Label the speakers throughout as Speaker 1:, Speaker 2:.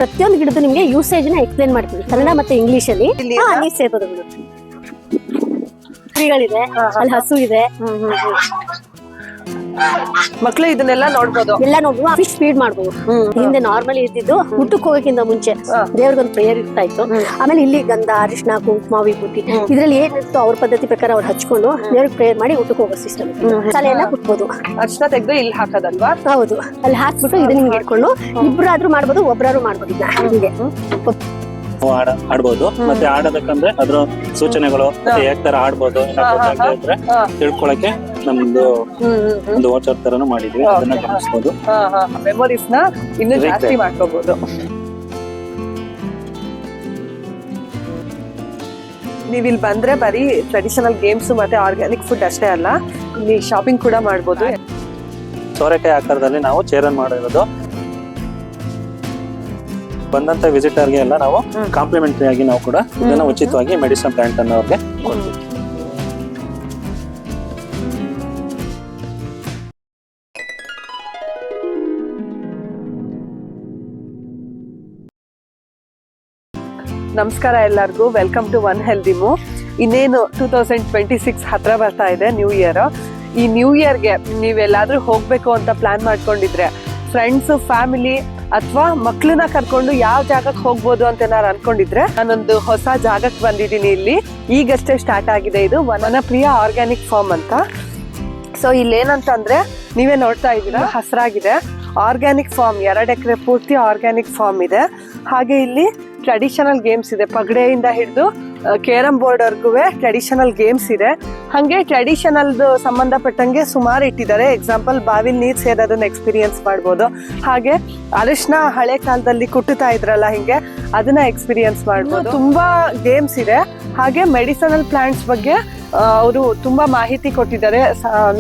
Speaker 1: ಪ್ರತಿಯೊಂದು ಗಿಡದ ನಿಮಗೆ ಯೂಸೇಜ್ ನ ಎಕ್ಸ್ಪ್ಲೇನ್ ಮಾಡ್ತೀವಿ ಕನ್ನಡ ಮತ್ತೆ ಇಂಗ್ಲಿಷ್ ಅಲ್ಲಿ. ನೀವು ಸೇರ್ಬೋದು. ಕುರಿಗಳಿದೆ, ಅಲ್ಲಿ ಹಸು ಇದೆ.
Speaker 2: ಮಕ್ಳು ಇದನ್ನೆಲ್ಲ ನೋಡ್ಬೋದು.
Speaker 1: ಎಲ್ಲ ನೋಡ್ಬೋದು. ಫಿಶ್ ಫೀಡ್ ಮಾಡ್ಬೋದು. ಹಿಂದೆ ನಾರ್ಮಲಿ ಇದ್ದಿದ್ದು ಊಟಕ್ಕೆ ಹೋಗೋಕ್ಕಿಂತ ಮುಂಚೆ ದೇವ್ರಿಗೊಂದು ಪ್ರೇಯರ್ ಇರ್ತಾ ಇತ್ತು. ಆಮೇಲೆ ಇಲ್ಲಿ ಗಂಧ, ಅರಿಶಿನ, ಕುಂಕುಮ, ವಿಭೂತಿ ಇದ್ರಲ್ಲಿ ಏನಿತ್ತು ಅವ್ರ ಪದ್ಧತಿ ಪ್ರಕಾರ ಅವ್ರು ಹಚ್ಕೊಂಡು ದೇವ್ರಿಗೆ ಪ್ರೇಯರ್ ಮಾಡಿ ಊಟಕ್ಕೆ ಹೋಗೋ ಸಿಸ್ಟಮ್. ತಲೆ ಎಲ್ಲ ಕುಟ್ಬೋದು.
Speaker 2: ಅರ್ಶನ ತೆಗೆದು ಇಲ್ಲಿ ಹಾಕೋದಲ್ವಾ?
Speaker 1: ಹೌದು, ಅಲ್ಲಿ ಹಾಕ್ಬಿಟ್ಟು ಇದನ್ನ ಹಿಂಗೆ ಇಟ್ಕೊಂಡು ಇಬ್ರಾದ್ರೂ ಮಾಡ್ಬೋದು, ಒಬ್ರಾದ್ರೂ ಮಾಡ್ಬೋದು. ಹೀಗೆ
Speaker 3: ಆಡ್ಬೋದು. ಮತ್ತೆ ಆಡೋದಕ್ಕಂದ್ರೆ ಅದ್ರ ಸೂಚನೆಗಳು ಯಾವ ತರ ಆಡ್ಬೋದು ಇದ್ರೆ ತಿಳ್ಕೊಳಕ್ಕೆ ನಮ್ದು ಒಂದು ವಾಚರ್ ತರನು ಮಾಡಿದ್ವಿ. ಅದನ್ನ ಗಮನಿಸಬಹುದು.
Speaker 2: ಮೆಮೊರೀಸ್ ನ ಇನ್ನೂ ಜಾಸ್ತಿ ಮಾಡ್ಕೋಬಹುದು. ನೀವ್ ಇಲ್ಲಿ ಬಂದ್ರೆ ಬರೀ ಟ್ರೆಡಿಷನಲ್ ಗೇಮ್ಸ್ ಮತ್ತೆ ಆರ್ಗ್ಯಾನಿಕ್ ಫುಡ್ ಅಷ್ಟೇ ಅಲ್ಲ, ಇಲ್ಲಿ ಶಾಪಿಂಗ್ ಕೂಡ ಮಾಡ್ಬೋದು.
Speaker 3: ಸೋರೆಕಾಯಿ ಆಕಾರದಲ್ಲಿ ನಾವು ಚೇರನ್ ಮಾಡಿರೋದು. ಬಂದಂತ ವಿಸಿಟರ್ಗೆ ಎಲ್ಲ ನಾವು ಕಾಂಪ್ಲಿಮೆಂಟರಿ ಆಗಿ ನಾವು ಕೂಡ ಇದನ್ನ ಉಚಿತವಾಗಿ ಮೆಡಿಸಿನ್ ಪ್ಲಾಂಟ್ ಅನ್ನು ಅವ್ರಿಗೆ ಕೊಡ್ತೀವಿ.
Speaker 2: ನಮಸ್ಕಾರ ಎಲ್ಲರಿಗೂ, welcome to One Healthy Move. ಇನ್ನೇನು 2026 ಹತ್ರ ಬರ್ತಾ ಇದೆ, ನ್ಯೂ ಇಯರ್. ಈ ನ್ಯೂ ಇಯರ್ಗೆ ನೀವೆಲ್ಲಾದ್ರೂ ಹೋಗ್ಬೇಕು ಅಂತ ಪ್ಲಾನ್ ಮಾಡ್ಕೊಂಡಿದ್ರೆ, ಫ್ರೆಂಡ್ಸ್, ಫ್ಯಾಮಿಲಿ ಅಥವಾ ಮಕ್ಳನ್ನ ಕರ್ಕೊಂಡು ಯಾವ ಜಾಗಕ್ಕೆ ಹೋಗ್ಬೋದು ಅಂತ ಏನಾರು ಅನ್ಕೊಂಡಿದ್ರೆ, ನಾನೊಂದು ಹೊಸ ಜಾಗಕ್ಕೆ ಬಂದಿದ್ದೀನಿ. ಇಲ್ಲಿ ಈಗಷ್ಟೇ ಸ್ಟಾರ್ಟ್ ಆಗಿದೆ. ಇದು ವನಪ್ರಿಯ ಆರ್ಗ್ಯಾನಿಕ್ ಫಾರ್ಮ್ ಅಂತ. ಸೊ ಇಲ್ಲೇನಂತಂದ್ರೆ ನೀವೇ ನೋಡ್ತಾ ಇದ್ದೀರಾ, ಹಸಿರಾಗಿದೆ. ಆರ್ಗ್ಯಾನಿಕ್ ಫಾರ್ಮ್, 2 ಎಕರೆ ಪೂರ್ತಿ ಆರ್ಗ್ಯಾನಿಕ್ ಫಾರ್ಮ್ ಇದೆ. ಹಾಗೆ ಇಲ್ಲಿ ಟ್ರೆಡಿಷನಲ್ ಗೇಮ್ಸ್ ಇದೆ. ಪಗಡೆಯಿಂದ ಹಿಡಿದು ಕೇರಂ ಬೋರ್ಡ್ ವರ್ಗೂ ಟ್ರೆಡಿಷನಲ್ ಗೇಮ್ಸ್ ಇದೆ. ಹಾಗೆ ಟ್ರೆಡಿಷನಲ್ ಸಂಬಂಧಪಟ್ಟಂಗೆ ಸುಮಾರು ಇಟ್ಟಿದ್ದಾರೆ. ಎಕ್ಸಾಂಪಲ್, ಬಾವಿಲ್ ನೀರ್ ಸೇರೋದನ್ನ ಎಕ್ಸ್ಪೀರಿಯನ್ಸ್ ಮಾಡ್ಬೋದು. ಹಾಗೆ ಅರಿಶಿನ ಹಳೆ ಕಾಲದಲ್ಲಿ ಕುಟ್ಟುತ್ತಾ ಇದ್ರಲ್ಲ, ಹಿಂಗೆ ಅದನ್ನ ಎಕ್ಸ್ಪೀರಿಯನ್ಸ್ ಮಾಡ್ಬೋದು. ತುಂಬಾ ಗೇಮ್ಸ್ ಇದೆ. ಹಾಗೆ ಮೆಡಿಸನಲ್ ಪ್ಲಾಂಟ್ಸ್ ಬಗ್ಗೆ ಅವರು ತುಂಬಾ ಮಾಹಿತಿ ಕೊಟ್ಟಿದ್ದಾರೆ.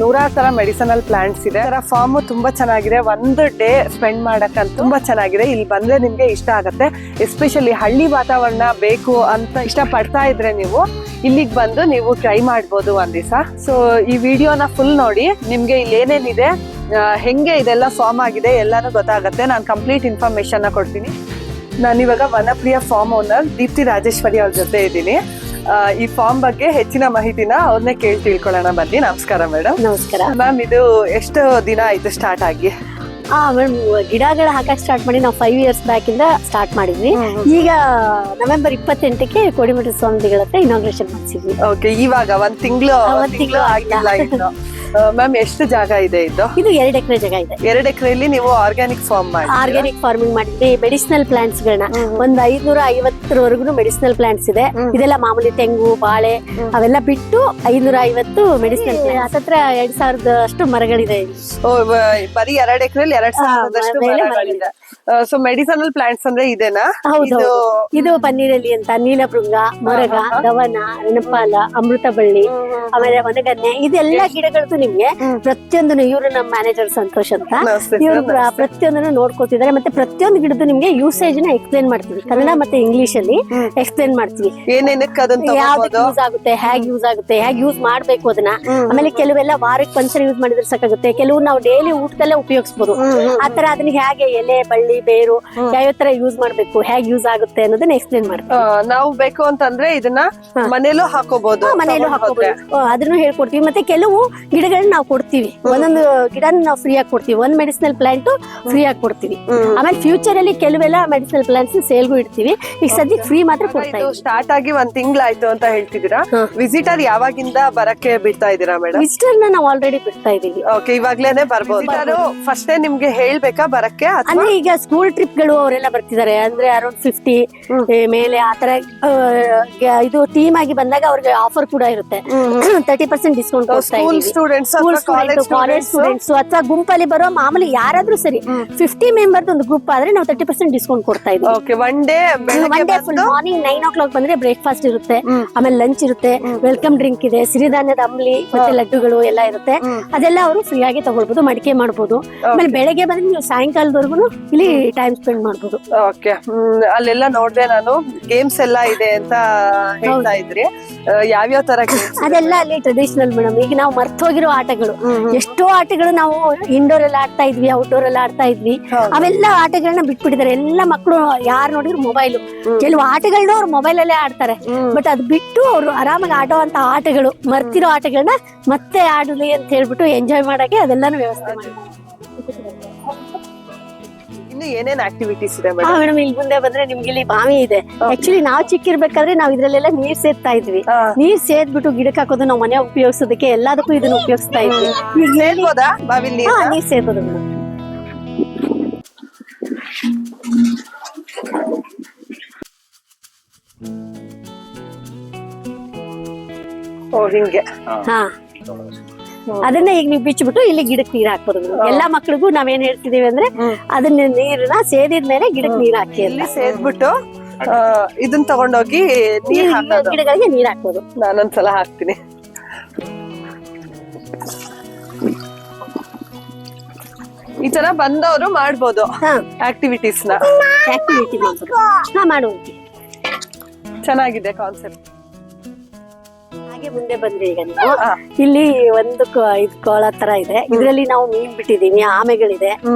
Speaker 2: 100 ತರ ಮೆಡಿಸನಲ್ ಪ್ಲಾಂಟ್ಸ್ ಇದೆ. ಫಾರ್ಮ್ ತುಂಬಾ ಚೆನ್ನಾಗಿದೆ. ಒಂದು ಡೇ ಸ್ಪೆಂಡ್ ಮಾಡಕ್ಕಂತ ತುಂಬಾ ಚೆನ್ನಾಗಿದೆ. ಇಲ್ಲಿ ಬಂದ್ರೆ ನಿಮ್ಗೆ ಇಷ್ಟ ಆಗತ್ತೆ. ಎಸ್ಪೆಷಲಿ ಹಳ್ಳಿ ವಾತಾವರಣ ಬೇಕು ಅಂತ ಇಷ್ಟ ಪಡ್ತಾ ಇದ್ರೆ ನೀವು ಇಲ್ಲಿಗೆ ಬಂದು ನೀವು ಟ್ರೈ ಮಾಡ್ಬೋದು ಒಂದ್ ದಿವಸ. ಸೊ ಈ ವಿಡಿಯೋನ ಫುಲ್ ನೋಡಿ, ನಿಮ್ಗೆ ಇಲ್ಲಿ ಏನೇನಿದೆ, ಹೆಂಗೆ ಇದೆಲ್ಲ ಫಾರ್ಮ್ ಆಗಿದೆ ಎಲ್ಲಾನು ಗೊತ್ತಾಗತ್ತೆ. ನಾನು ಕಂಪ್ಲೀಟ್ ಇನ್ಫಾರ್ಮೇಶನ್ ಕೊಡ್ತೀನಿ. ನಾನಿವಾಗ ವನಪ್ರಿಯ ಫಾರ್ಮ್ ಓನರ್ ದೀಪ್ತಿ ರಾಜೇಶ್ವರಿ ಅವ್ರ ಜೊತೆ ಇದ್ದೀನಿ. ಈ ಫಾರ್ಮ್ ಬಗ್ಗೆ ಹೆಚ್ಚಿನ ಮಾಹಿತಿನ ಅವ್ರನ್ನೇ ಕೇಳಿ ತಿಳ್ಕೊಳ್ಳೋಣ ಬನ್ನಿ. ನಮಸ್ಕಾರ ಮೇಡಮ್.
Speaker 1: ನಮಸ್ಕಾರ
Speaker 2: ಮ್ಯಾಮ್. ಇದು ಎಷ್ಟು ದಿನ ಆಯ್ತು ಸ್ಟಾರ್ಟ್ ಆಗಿ?
Speaker 1: ಮೇಡಮ್, ಗಿಡಗಳ ಹಾಕಕ್ ಸ್ಟಾರ್ಟ್ ಮಾಡಿ ನಾವು 5 years ಬ್ಯಾಕ್ ಇಂದ ಸ್ಟಾರ್ಟ್ ಮಾಡಿದ್ವಿ. ಈಗ ನವೆಂಬರ್ 28ಕ್ಕೆ ಕೋಡಿಮಠ ಸ್ವಾಮಿಗಳ ಹತ್ರ ಇನಾಗ್ರೇಷನ್ ಮಾಡಿಸಿದ್ವಿ.
Speaker 2: ಓಕೆ, ಇವಾಗ ಒಂದ್ ತಿಂಗಳು ಆಗಿಲ್ಲ ಇನ್ನು. ಮ್ಯಾಮ್, ಎಷ್ಟು ಜಾಗ ಇದೆ ಇದು?
Speaker 1: ಇದು 2 ಎಕರೆ ಜಾಗ ಇದೆ.
Speaker 2: 2 ಎಕರೆಯಲ್ಲಿ ನೀವು ಆರ್ಗ್ಯಾನಿಕ್ ಫಾರ್ಮ್ ಮಾಡಿ
Speaker 1: ಆರ್ಗ್ಯಾನಿಕ್ ಫಾರ್ಮಿಂಗ್ ಮಾಡಿದ್ವಿ. ಮೆಡಿಸಿನಲ್ ಪ್ಲಾಂಟ್ಸ್ ಗಳನ್ನ ಒಂದ್ 550 ಮೆಡಿಸಿನಲ್ ಪ್ಲಾಂಟ್ಸ್ ಇದೆ. ಇದೆಲ್ಲ ಮಾಮೂಲಿ ತೆಂಗು, ಬಾಳೆ ಅವೆಲ್ಲ ಬಿಟ್ಟು 550 ಮೆಡಿಸಿನಲ್ ಪ್ಲಾಂಟ್ಸ್. ಹತ್ರ 2000 ಅಷ್ಟು ಮರಗಳಿದೆ.
Speaker 2: ಬರೀ 2 ಎಕರೆಯಲ್ಲಿ 2000 ಮರಗಳಿದೆ. ಸೊ ಮೆಡಿಸಿನಲ್ ಪ್ಲಾಂಟ್ಸ್ ಅಂದ್ರೆ ಇದೇನಾ?
Speaker 1: ಹೌದು, ಇದು ಪನ್ನೀರಲ್ಲಿ ಅಂತ ನೀಲಭೃಂಗ, ಮೊರಗ, ದವನ, ರಣಪಾಲ, ಅಮೃತ ಬಳ್ಳಿ, ಆಮೇಲೆ ವನಗನ್ನೆ, ಇದೆಲ್ಲ ಗಿಡಗಳದ್ದು ನಿಮ್ಗೆ ಪ್ರತಿಯೊಂದನ್ನು ಇವರು ನಮ್ಮ ಮ್ಯಾನೇಜರ್ ಸಂತೋಷ್ ಅಂತ, ಇವರು ಪ್ರತಿಯೊಂದನ್ನು ನೋಡ್ಕೋತಿದ್ದಾರೆ. ಮತ್ತೆ ಪ್ರತಿಯೊಂದು ಗಿಡದ್ದು ನಿಮ್ಗೆ ಯೂಸೇಜ್ ನ ಎಕ್ಸ್ಪ್ಲೇನ್ ಮಾಡ್ತೀವಿ. ಕನ್ನಡ ಮತ್ತೆ ಇಂಗ್ಲಿಷ್ ಅಲ್ಲಿ ಎಕ್ಸ್ಪ್ಲೇನ್ ಮಾಡ್ತೀವಿ. ಯಾವ್ದಕ್ಕೆ ಯೂಸ್ ಆಗುತ್ತೆ, ಹೇಗ್ ಯೂಸ್ ಆಗುತ್ತೆ, ಹೇಗ್ ಯೂಸ್ ಮಾಡ್ಬೇಕು ಅದನ್ನ. ಆಮೇಲೆ ಕೆಲವೆಲ್ಲ ವಾರಕ್ಕೆ ಒಂದ್ಸರಿ ಯೂಸ್ ಮಾಡಿದ್ರೆ ಸಾಕಾಗುತ್ತೆ. ಕೆಲವು ನಾವು ಡೈಲಿ ಊಟದಲ್ಲೇ ಉಪಯೋಗಿಸಬಹುದು. ಆತರ ಅದನ್ನ ಹೇಗೆ ಎಲೆ, ಬಳ್ಳಿ, ಬೇರು ಯಾವ ತರ ಯೂಸ್ ಮಾಡ್ಬೇಕು, ಹೇಗ್ ಯೂಸ್ ಆಗುತ್ತೆ ಅನ್ನೋದನ್ನ ಎಕ್ಸ್ಪ್ಲೇನ್ ಮಾಡ್ತೀವಿ.
Speaker 2: ನಾವು ಬೇಕು ಅಂತಂದ್ರೆ ಇದನ್ನ ಮನೇಲೂ ಹಾಕೋಬಹುದು.
Speaker 1: ಮನೇಲೂ ಹಾಕೋಬಹುದು, ಅದನ್ನು ಹೇಳ್ಕೊಡ್ತೀವಿ. ಮತ್ತೆ ಕೆಲವು ಗಿಡಗಳನ್ನ ನಾವು ಕೊಡ್ತೀವಿ. ಒಂದೊಂದು ಗಿಡನ ನಾವು ಫ್ರೀ ಆಗಿ ಕೊಡ್ತೀವಿ. ಒಂದ್ ಮೆಡಿಸಿನಲ್ ಪ್ಲಾಂಟ್ ಫ್ರೀ ಆಗಿ ಕೊಡ್ತೀವಿ. ಆಮೇಲೆ ಫ್ಯೂಚರ್ ಅಲ್ಲಿ ಕೆಲವೆಲ್ಲ ಮೆಡಿಸಿನಲ್ ಪ್ಲಾಂಟ್ಸ್ ಸೇಲ್ಗೂ ಇಡ್ತೀವಿ. ಈಗ ಸದ್ಯಕ್ಕೆ ಫ್ರೀ ಮಾತ್ರ ಕೊಡ್ತಾ ಇದ್ದೀವಿ.
Speaker 2: ಸ್ಟಾರ್ಟ್ ಆಗಿ 1 ತಿಂಗಳಾಯ್ತು ಅಂತ ಹೇಳ್ತಿದ್ದೀರಾ. ವಿಸಿಟರ್ ಯಾವಾಗಿಂದ ಬರಕ್ಕೆ ಬಿಡ್ತಾ ಇದ್ದೀರಾ ಮೇಡಮ್?
Speaker 1: ವಿಸಿಟರ್ ನಾವು ಆಲ್ರೆಡಿ ಬಿಡ್ತಾ ಇದೀವಿ.
Speaker 2: ಓಕೆ, ಇವಾಗ್ಲೇನೆ ಬರ್ಬೋದು. ಫಸ್ಟ್ ನಿಮ್ಗೆ ಹೇಳ್ಬೇಕಾ ಬರಕ್ಕೆ? ಅಂದ್ರೆ
Speaker 1: ಈಗ ಸ್ಕೂಲ್ ಟ್ರಿಪ್ ಗಳು ಅವರೆಲ್ಲ ಬರ್ತಿದ್ದಾರೆ. ಅಂದ್ರೆ ಅರೌಂಡ್ 50 ಮೇಲೆ ಆತರ ಇದು ಟೀಮ್ ಆಗಿ ಬಂದಾಗ ಅವ್ರಿಗೆ ಆಫರ್ ಕೂಡ ಇರುತ್ತೆ. 30% ಡಿಸ್ಕೌಂಟ್ ಕೊಡ್ತಾ ಇದ್ದೀವಿ.
Speaker 2: ಸ್ಟೂಡೆಂಟ್ಸ್,
Speaker 1: ಕಾಲೇಜ್ ಸ್ಟೂಡೆಂಟ್ಸ್ ಅಥವಾ ಗುಂಪಲ್ಲಿ ಬರೋ ಮಾಮೂಲಿ ಯಾರಾದ್ರೂ ಸರಿ 50 ಮೆಂಬರ್ ಒಂದು ಗ್ರೂಪ್ ಆದ್ರೆ ನಾವು 30% ಡಿಸ್ಕೌಂಟ್ ಕೊಡ್ತಾ ಇದ್ದೀವಿ.
Speaker 2: Okay, one day
Speaker 1: full morning 9 o'clock ಬಂದ್ರೆ ಬ್ರೇಕ್ಫಾಸ್ಟ್ ಇರುತ್ತೆ. ಆಮೇಲೆ ಲಂಚ್ ಇರುತ್ತೆ. ವೆಲ್ಕಮ್ ಡ್ರಿಂಕ್ ಇದೆ. ಸಿರಿಧಾನ್ಯದ ಅಂಬ್ಲಿ ಮತ್ತೆ ಲಡ್ಡುಗಳು ಎಲ್ಲ ಇರುತ್ತೆ. ಅದೆಲ್ಲ ಅವರು ಫ್ರೀ ಆಗಿ ತಗೊಳ್ಬಹುದು, ಮಡಿಕೆ ಮಾಡಬಹುದು. ಆಮೇಲೆ ಬೆಳಗ್ಗೆ ಬಂದ್ರೆ ನೀವು ಸಾಯಂಕಾಲದವರೆಗೂ ಇಲ್ಲಿ ಇಲ್ಲಿ ಟೈಮ್ ಸ್ಪೆಂಡ್ ಮಾಡ್ಬೋದು.
Speaker 2: ಓಕೆ, ಅಲ್ಲೆಲ್ಲ ನೋಡ್ದೆ ನಾನು, ಗೇಮ್ಸ್ ಎಲ್ಲ ಇದೆ ಅಂತ ಹೇಳ್ತಾ ಇದ್ರಿ. ಯಾವ್ಯಾವ ತರ ಗೇಮ್ಸ್?
Speaker 1: ಅದೆಲ್ಲ ಅಲ್ಲಿ ಟ್ರೆಡಿಷನಲ್ ಮೇಡಮ್. ಈಗ ನಾವು ಮರ್ತೋಗಿರೋ ಆಟಗಳು, ಎಷ್ಟೋ ಆಟಗಳು ನಾವು ಇಂಡೋರ್ ಎಲ್ಲ ಆಡ್ತಾ ಇದ್ವಿ, ಔಟ್ಡೋರ್ ಎಲ್ಲ ಆಡ್ತಾ ಇದ್ವಿ. ಅವೆಲ್ಲ ಆಟಗಳನ್ನ ಬಿಟ್ಬಿಟ್ಟಿದ್ದಾರೆ. ಎಲ್ಲ ಮಕ್ಕಳು ಯಾರು ನೋಡಿದ್ರು ಮೊಬೈಲ್. ಕೆಲವು ಆಟಗಳನ್ನ ಅವ್ರು ಮೊಬೈಲ್ ಅಲ್ಲೇ ಆಡ್ತಾರೆ. ಬಟ್ ಅದ್ ಬಿಟ್ಟು ಅವ್ರು ಆರಾಮಾಗಿ ಆಡುವಂತ ಆಟಗಳು, ಮರ್ತಿರೋ ಆಟಗಳನ್ನ ಮತ್ತೆ ಆಡಲಿ ಅಂತ ಹೇಳ್ಬಿಟ್ಟು ಎಂಜಾಯ್ ಮಾಡಕ್ಕೆ ಅದೆಲ್ಲಾನು ವ್ಯವಸ್ಥೆ ಮಾಡಿ.
Speaker 2: ಇನ್ನು ಏನೇನ್ ಆಕ್ಟಿವಿಟೀಸ್ ಇದೆ
Speaker 1: ಹಾ ಮೇಡಮ್, ಇಲ್ಲಿ ಮುಂದೆ ಬಂದ್ರೆ ನಿಮ್ಗೆ ಇಲ್ಲಿ ಬಾವಿ ಇದೆ. ಆಕ್ಚುಲಿ ನಾವ್ ಚಿಕ್ಕಿರ್ಬೇಕಾದ್ರೆ ನಾವ್ ಇದ್ರಲ್ಲೆಲ್ಲ ನೀರ್ ಸೇದ್ತಾ ಇದ್ವಿ. ನೀರ್ ಸೇದ್ಬಿಟ್ಟು ಗಿಡಕ್ಕೆ ಹಾಕೋದು, ನಾವು ಮನೆ ಉಪಯೋಗಿಸೋದಕ್ಕೆ ಎಲ್ಲದಕ್ಕೂ ಇದನ್ನ ಉಪಯೋಗಿಸ್ತಾ ಇದ್ವಿ.
Speaker 2: ಈಗ ಹೇಳ್ಬೋದಾ ಬಾವಿಲಿ?
Speaker 1: ನೀರ್ ಸೇದೋದು ಮೇಡಮ್.
Speaker 2: ಓ ಹಿಂಗೆ.
Speaker 1: ಹಾ, ಅದನ್ನ ಈಗ ನೀವು ಬಿಚ್ಚಿಬಿಟ್ಟು ಇಲ್ಲಿ ಗಿಡಕ್ಕೆ ನೀರ್ ಹಾಕ್ಬೋದು. ಎಲ್ಲಾ ಮಕ್ಳಿಗೂ ನಾವೇನ್ ಹೇಳ್ತಿದೀವಿ ಅಂದ್ರೆ ಅದನ್ನ ನೀರನ್ನ ಸೇದಿದ್ಮೇಲೆ ಗಿಡಕ್ಕೆ ನೀರ್ ಹಾಕಿ.
Speaker 2: ಇಲ್ಲಿ ಸೇದ್ಬಿಟ್ಟು ಇದನ್ನ ತಗೊಂಡೋಗಿ ನೀರ್ ಹಾಕೋದು,
Speaker 1: ಗಿಡಗಳಿಗೆ ನೀರ್ ಹಾಕ್ಬೋದು.
Speaker 2: ನಾನೊಂದ್ಸಲ ಹಾಕ್ತೀನಿ. ಈ ತರ ಬಂದವರು ಮಾಡ್ಬೋದು ಆಕ್ಟಿವಿಟೀಸ್ ನ.
Speaker 1: ಆಕ್ಟಿವಿಟಿ ಮಾಡುವಂತೆ
Speaker 2: ಚೆನ್ನಾಗಿದೆ ಕಾನ್ಸೆಪ್ಟ್.
Speaker 1: ಹಾಗೆ ಮುಂದೆ ಬಂದ್ರೆ ಈಗ ನೀವು ಇಲ್ಲಿ ಒಂದು ಇದು ಕೊಳ ತರ ಇದೆ. ಇದ್ರಲ್ಲಿ ನಾವು ಮೀನ್ ಬಿಟ್ಟಿದೀವಿ, ಆಮೆಗಳಿದೆ,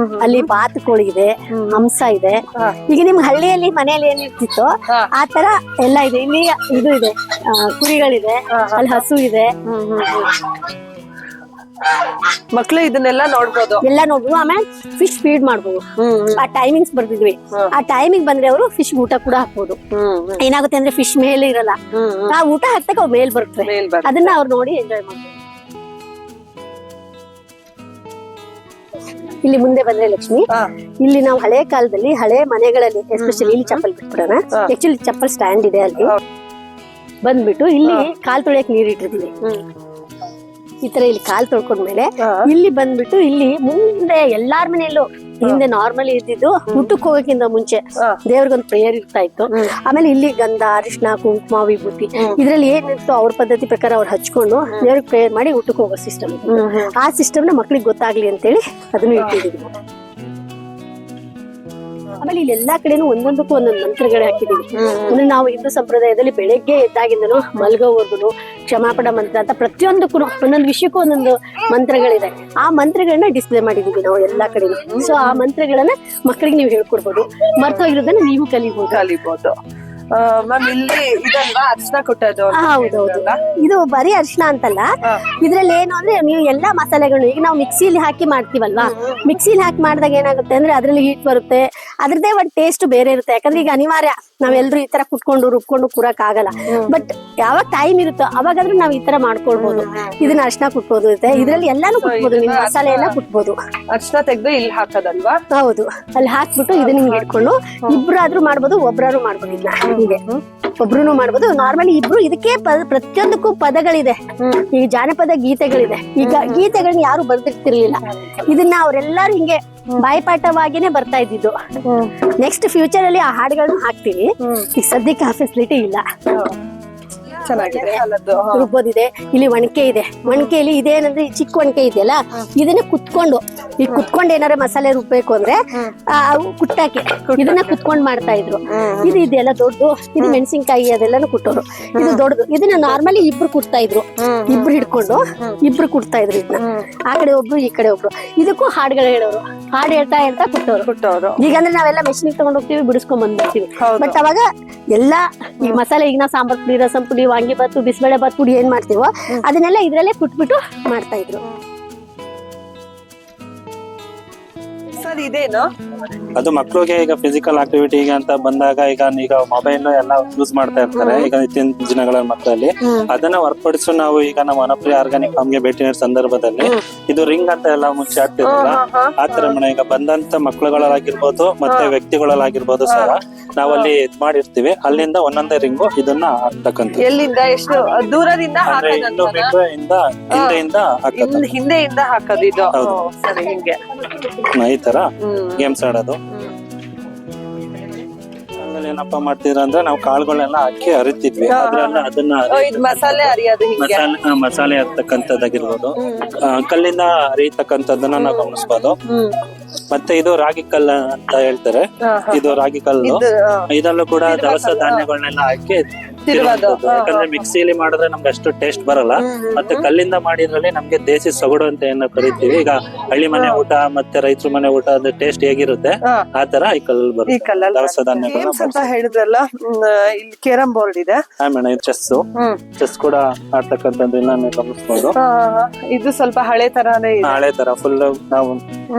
Speaker 1: ಅಲ್ಲಿ ಬಾತುಕೋಳಿ ಇದೆ, ಹಂಸ ಇದೆ. ಈಗ ನಿಮ್ ಹಳ್ಳಿಯಲ್ಲಿ ಮನೆಯಲ್ಲಿ ಏನಿರ್ತಿತ್ತು ಆ ತರ ಎಲ್ಲ ಇದೆ. ಇಲ್ಲಿ ಇದು ಇದೆ, ಕುರಿಗಳಿದೆ, ಅಲ್ಲಿ ಹಸು ಇದೆ.
Speaker 2: ಮಕ್ಳು ಇದನ್ನೆಲ್ಲ ನೋಡ್ಬೋದು,
Speaker 1: ಎಲ್ಲ ನೋಡ್ಬೋದು. ಆಮೇಲೆ ಫಿಶ್ ಫೀಡ್ ಮಾಡ್ಬೋದು. ಆ ಟೈಮಿಂಗ್ಸ್ ಬರ್ತಿದ್ವಿ, ಆ ಟೈಮಿಂಗ್ ಬಂದ್ರೆ ಅವರು ಫಿಶ್ ಊಟ ಕೂಡ ಹಾಕ್ಬೋದು. ಏನಾಗುತ್ತೆ ಅಂದ್ರೆ ಫಿಶ್ ಮೇಲೆ ಇರಲ್ಲ, ಆ ಊಟ ಹಾಕ್ತಕ್ಕ ಅವ್ ಮೇಲ್ ಬರ್ತವೆ. ಅದನ್ನ ಅವ್ರು ನೋಡಿ ಎಂಜಾಯ್ ಮಾಡ್ಬೋದು. ಇಲ್ಲಿ ಮುಂದೆ ಬಂದ್ರೆ ಲಕ್ಷ್ಮಿ, ಇಲ್ಲಿ ನಾವು ಹಳೆ ಕಾಲದಲ್ಲಿ ಹಳೆ ಮನೆಗಳಲ್ಲಿ ಎಸ್ಪೆಷಲಿ ಇಲ್ಲಿ ಚಪ್ಪಲ್ ಬಿಟ್ಬಿಡೋಣ. ಆಕ್ಚುಲಿ ಚಪ್ಪಲ್ ಸ್ಟ್ಯಾಂಡ್ ಇದೆ. ಅಲ್ಲಿ ಬಂದ್ಬಿಟ್ಟು ಇಲ್ಲಿ ಕಾಲ್ ತೊಳೆಯಕ್ ನೀರ್ ಇಟ್ಟಿರ್ತೀವಿ. ಈ ತರ ಇಲ್ಲಿ ಕಾಲ್ ತೊಳ್ಕೊಂಡ್ಮೇಲೆ ಇಲ್ಲಿ ಬಂದ್ಬಿಟ್ಟು ಇಲ್ಲಿ ಮುಂದೆ ಎಲ್ಲಾರ ಮನೆಯಲ್ಲೂ ಹಿಂದೆ ನಾರ್ಮಲಿ ಇದ್ದಿದ್ದು ಊಟಕ್ಕೆ ಹೋಗಕ್ಕಿಂತ ಮುಂಚೆ ದೇವ್ರಿಗೊಂದು ಪ್ರೇಯರ್ ಇರ್ತಾ ಇತ್ತು. ಆಮೇಲೆ ಇಲ್ಲಿ ಗಂಧ, ಅರಿಶಿನ, ಕುಂಕುಮ, ವಿಭೂತಿ ಇದ್ರಲ್ಲಿ ಏನಿತ್ತು ಅವ್ರ ಪದ್ಧತಿ ಪ್ರಕಾರ ಅವ್ರು ಹಚ್ಕೊಂಡು ದೇವ್ರಿಗೆ ಪ್ರೇಯರ್ ಮಾಡಿ ಊಟಕ್ಕೆ ಹೋಗೋ ಸಿಸ್ಟಮ್. ಆ ಸಿಸ್ಟಮ್ ನ ಮಕ್ಳಿಗೆ ಗೊತ್ತಾಗ್ಲಿ ಅಂತೇಳಿ ಅದನ್ನು ಇಟ್ಟಿದೀವಿ. ಆಮೇಲೆ ಇಲ್ಲಿ ಎಲ್ಲಾ ಕಡೆನೂ ಒಂದೊಂದಕ್ಕೂ ಒಂದೊಂದು ಮಂತ್ರಗಳು ಹಾಕಿದೀವಿ. ಅಂದ್ರೆ ನಾವು ಹಿಂದೂ ಸಂಪ್ರದಾಯದಲ್ಲಿ ಬೆಳಗ್ಗೆ ಎದ್ದಾಗಿಂದನು ಮಲ್ಗೋವರ್ಗುನು ಕ್ಷಮಾಪಣ ಮಂತ್ರ ಅಂತ ಪ್ರತಿಯೊಂದಕ್ಕೂ ಒಂದೊಂದು ವಿಷಯಕ್ಕೂ ಒಂದೊಂದು ಮಂತ್ರಗಳಿದೆ. ಆ ಮಂತ್ರಗಳನ್ನ ಡಿಸ್ಪ್ಲೇ ಮಾಡಿದೀವಿ ನಾವು ಎಲ್ಲಾ ಕಡೆನೂ. ಸೊ ಆ ಮಂತ್ರಗಳನ್ನ ಮಕ್ಕಳಿಗೆ ನೀವು ಹೇಳ್ಕೊಡ್ಬೋದು, ಮರ್ತೋಗಿರೋದನ್ನ ನೀವು ಕಲಿಬಹುದು.
Speaker 2: ಮ್ಯಾಮ್ ಇಲ್ಲಿ ಇದಲ್ವಾ ಅರ್ಶನ ಕೊಟ್ಟದ್ದು?
Speaker 1: ಹೌದೌದು, ಇದು ಬರೀ ಅರ್ಶನ ಅಂತಲ್ಲ. ಇದ್ರಲ್ಲಿ ಏನು ಅಂದ್ರೆ ನೀವು ಎಲ್ಲಾ ಮಸಾಲೆಗಳು ಈಗ ನಾವು ಮಿಕ್ಸಿಲಿ ಹಾಕಿ ಮಾಡ್ತೀವಲ್ವಾ, ಮಿಕ್ಸಿಲಿ ಹಾಕಿ ಮಾಡಿದಾಗ ಏನಾಗುತ್ತೆ ಅಂದ್ರೆ ಅದ್ರಲ್ಲಿ ಹೀಟ್ ಬರುತ್ತೆ, ಅದ್ರದ್ದೇ ಒಂದು ಟೇಸ್ಟ್ ಬೇರೆ ಇರುತ್ತೆ. ಯಾಕಂದ್ರೆ ಈಗ ಅನಿವಾರ್ಯ ನಾವೆಲ್ಲರೂ ಈ ತರ ಕುಟ್ಕೊಂಡು ರುಬ್ಕೊಂಡು ಕೂರಕ್ ಆಗಲ್ಲ. ಬಟ್ ಯಾವಾಗ ಟೈಮ್ ಇರುತ್ತೋ ಅವಾಗಾದ್ರೂ ನಾವ್ ಈ ತರ ಮಾಡ್ಕೊಳ್ಬಹುದು. ಇದನ್ನ ಅರ್ಶನ ಕುಟ್ಬೋದು, ಇದ್ರಲ್ಲಿ ಎಲ್ಲಾನು ಕುಟ್ಬೋದು, ನಿಮ್ ಮಸಾಲೆ ಎಲ್ಲ ಕುಟ್ಬೋದು.
Speaker 2: ಅರ್ಶನ ತೆಗೆದು ಇಲ್ಲಿ ಹಾಕೋದಲ್ವಾ?
Speaker 1: ಹೌದು, ಅಲ್ಲಿ ಹಾಕ್ಬಿಟ್ಟು ಇದನ್ನ ಹಿಂಗ್ ಇಟ್ಕೊಂಡು ಇಬ್ರಾದ್ರೂ ಮಾಡ್ಬೋದು, ಒಬ್ರಾದ್ರೂ ಮಾಡ್ಬೋದು. ಇದನ್ನ ಹೀಗೆ ಒಬ್ರು ಮಾಡ್ಬೋದು. ನಾರ್ಮಲಿ ಇಬ್ರು. ಇದಕ್ಕೆ ಪ್ರತಿಯೊಂದಕ್ಕೂ ಪದಗಳಿದೆ. ಈಗ ಜಾನಪದ ಗೀತೆಗಳಿದೆ. ಈಗ ಗೀತೆಗಳನ್ನ ಯಾರು ಬರ್ದಿರ್ತಿರ್ಲಿಲ್ಲ, ಇದನ್ನ ಅವರೆಲ್ಲರೂ ಹಿಂಗೆ ಬಾಯ್ಪಾಠವಾಗಿನೇ ಬರ್ತಾ ಇದ್ದಿದ್ದು. ನೆಕ್ಸ್ಟ್ ಫ್ಯೂಚರ್ ಅಲ್ಲಿ ಆ ಹಾಡುಗಳನ್ನ ಹಾಕ್ತಿವಿ. ಈಗ ಸದ್ಯಕ್ಕೆ ಆ ಫೆಸಿಲಿಟಿ ಇಲ್ಲ. ರುಬ್ಬೋದಿದೆ. ಇಲ್ಲಿ ಒಣಕೆ ಇದೆ. ಒಣಕೆಯಲ್ಲಿ ಇದೇನಂದ್ರೆ ಚಿಕ್ಕ ಒಣಕೆ ಇದೆಯಲ್ಲ, ಇದನ್ನ ಕುತ್ಕೊಂಡು ಈಗ ಕುತ್ಕೊಂಡು ಏನಾರ ಮಸಾಲೆ ರುಬ್ಬೇಕು ಅಂದ್ರೆ ಕುಟ್ಟಾಕೆ ಇದನ್ನ ಕುತ್ಕೊಂಡ್ ಮಾಡ್ತಾ ಇದ್ರು. ಇದು ಇದೆಲ್ಲ ದೊಡ್ಡದು. ಇದು ಮೆಣಸಿನ್ಕಾಯಿ ಅದೆಲ್ಲಾನು ಕುಟ್ಟೋರು. ಇದು ದೊಡ್ಡದು. ಇದನ್ನ ನಾರ್ಮಲಿ ಇಬ್ರು ಕುಟ್ತಾ ಇದ್ರು. ಇಬ್ರು ಹಿಡ್ಕೊಂಡು ಇಬ್ರು ಕುಟ್ತಾ ಇದ್ರು. ಇದನ್ನ ಆ ಕಡೆ ಒಬ್ರು ಈ ಕಡೆ ಒಬ್ರು. ಇದಕ್ಕೂ ಹಾಡುಗಳು ಹೇಳೋರು. ಹಾಡು ಹೇಳ್ತಾ ಹೇಳ್ತಾ ಕುಟ್ಟೋರು. ಈಗಂದ್ರೆ ನಾವೆಲ್ಲ ಮೆಷಿನಿಗೆ ತಗೊಂಡ್ ಹೋಗ್ತೀವಿ, ಬಿಡಿಸ್ಕೊಂಡ್ ಬಂದ್ಬಿಡ್ತೀವಿ. ಬಟ್ ಅವಾಗ ಎಲ್ಲಾ ಈ ಮಸಾಲೆ ಈಗ ನಾವು ಸಾಂಬಾರ್ ಪುಡಿ, ರಸಂ ಪುಡಿ, ವಾಂಗಿಬಾತು, ಬಿಸಿಬೇಳೆ ಬಾತ್ ಪುಡಿ ಏನ್ ಮಾಡ್ತೀವೋ ಅದನ್ನೆಲ್ಲ ಇದ್ರಲ್ಲೇ ಕುಟ್ಬಿಟ್ಟು ಮಾಡ್ತಾ ಇದ್ರು.
Speaker 2: ಸರ್ ಇದೇನು?
Speaker 3: ಅದು ಮಕ್ಳಿಗೆ ಈಗ ಫಿಸಿಕಲ್ ಆಕ್ಟಿವಿಟಿಗೆ ಅಂತ ಬಂದಾಗ ಈಗ ಮೊಬೈಲ್ ಎಲ್ಲ ಯೂಸ್ ಮಾಡ್ತಾ ಇರ್ತಾರೆ ಈಗ ಇತ್ತೀಚಿನ ದಿನಗಳ ಮಕ್ಕಳಲ್ಲಿ. ಅದನ್ನ ಹೊರಪಡಿಸು ನಾವು ಈಗ ನಮ್ಮ ವನಪ್ರಿಯ ಆರ್ಗಾನಿಕ್ ಫಾರ್ಮ್ಗೆ ಭೇಟಿ ನೀಡಿದ ಸಂದರ್ಭದಲ್ಲಿ ಇದು ರಿಂಗ್ ಅಂತ ಎಲ್ಲ ಮುಂಚೆ ಆಗ್ತಿರಲ್ಲ, ಆತರ ಮೇಡಮ್ ಈಗ ಬಂದಂತ ಮಕ್ಳುಗಳಾಗಿರ್ಬೋದು ಮತ್ತೆ ವ್ಯಕ್ತಿಗಳಾಗಿರ್ಬೋದು ಸಹ ನಾವಲ್ಲಿ ಇದ್ ಮಾಡಿರ್ತೀವಿ. ಅಲ್ಲಿಂದ ಒಂದೊಂದೇ ರಿಂಗು ಇದನ್ನ ಹಾಕ್ತಕ್ಕಂಥ.
Speaker 2: ಎಲ್ಲಿಂದ ಎಷ್ಟು ದೂರದಿಂದ ಹಿಂದೆಯಿಂದ ಹಾಕೋದು ಇದು. ಸರಿ, ಹಿಂಗೆ
Speaker 3: ಈ ತರ ಗೇಮ್ಸ್ ಆಡೋದು. ಏನಪ್ಪಾ ಮಾಡ್ತಿದ್ರ ಅಂದ್ರೆ ನಾವು ಕಾಳುಗಳನ್ನೆಲ್ಲ ಹಾಕಿ ಅರಿತಿದ್ವಿ. ಅದನ್ನ ಮಸಾಲೆ ಹತ್ತಕ್ಕಂಥದ್ದಾಗಿರ್ಬೋದು, ಕಲ್ಲಿಂದ ಅರಿತಕ್ಕಂಥದ್ದನ್ನ ನಾವು ಗಮನಿಸ್ಬೋದು. ಮತ್ತೆ ಇದು ರಾಗಿ ಕಲ್ಲ ಅಂತ ಹೇಳ್ತಾರೆ. ಇದು ರಾಗಿ ಕಲ್ಲು.
Speaker 2: ಇದು,
Speaker 3: ಇದರಲ್ಲೂ ಕೂಡ
Speaker 2: ತಿರ್ಗಾ
Speaker 3: ದವಸ
Speaker 2: ಕಲ್ಲು.
Speaker 3: ಧಾನ್ಯಗಳನ್ನೆಲ್ಲ ಹಾಕಿ
Speaker 2: ತಿರುಗೋದು.
Speaker 3: ಯಾಕಂದ್ರೆ ಮಿಕ್ಸಿಲಿ ಮಾಡಿದ್ರೆ ನಮ್ಗೆ ಅಷ್ಟು ಟೇಸ್ಟ್ ಬರಲ್ಲ. ಮತ್ತೆ ಕಲ್ಲಿಂದ ಮಾಡಿದ್ರಲ್ಲಿ ನಮ್ಗೆ ದೇಸಿ ಸೊಗಡು ಅಂತ ಏನೋ ಕರಿತೀವಿ. ಈಗ ಹಳ್ಳಿ ಮನೆ ಊಟ ಮತ್ತೆ ರೈತರ ಮನೆ ಊಟ ಅದು ಟೇಸ್ಟ್ ಹೇಗಿರುತ್ತೆ ಆ ತರ ಈ ಕಲ್ಲಲ್ಲಿ
Speaker 2: ಈ
Speaker 3: ಬರುತ್ತೆ.
Speaker 2: ಕಲ್ಲಲ್ಲಿ
Speaker 3: ದವಸ ಧಾನ್ಯಗಳನ್ನ
Speaker 2: ಗೇಮ್ಸ್ ಅಂತ ಹೇಳಿದ್ರಲ್ಲ, ಇಲ್ಲಿ ಕೇರಂ ಬೋರ್ಡ್ ಇದೆ.
Speaker 3: ಮೇಡಮ್ ಇದು ಚೆಸ್ ಕೂಡ ಆಡ್ತಕ್ಕಂಥದ್ದು ಇಲ್ಲ ನೀವು ಗಮನಿಸಬಹುದು.
Speaker 2: ಇದು ಸ್ವಲ್ಪ ಹಳೆ ತರಾನೇ ಇದೆ.
Speaker 3: ಹಳೆ ತರ ಫುಲ್ ನಾವು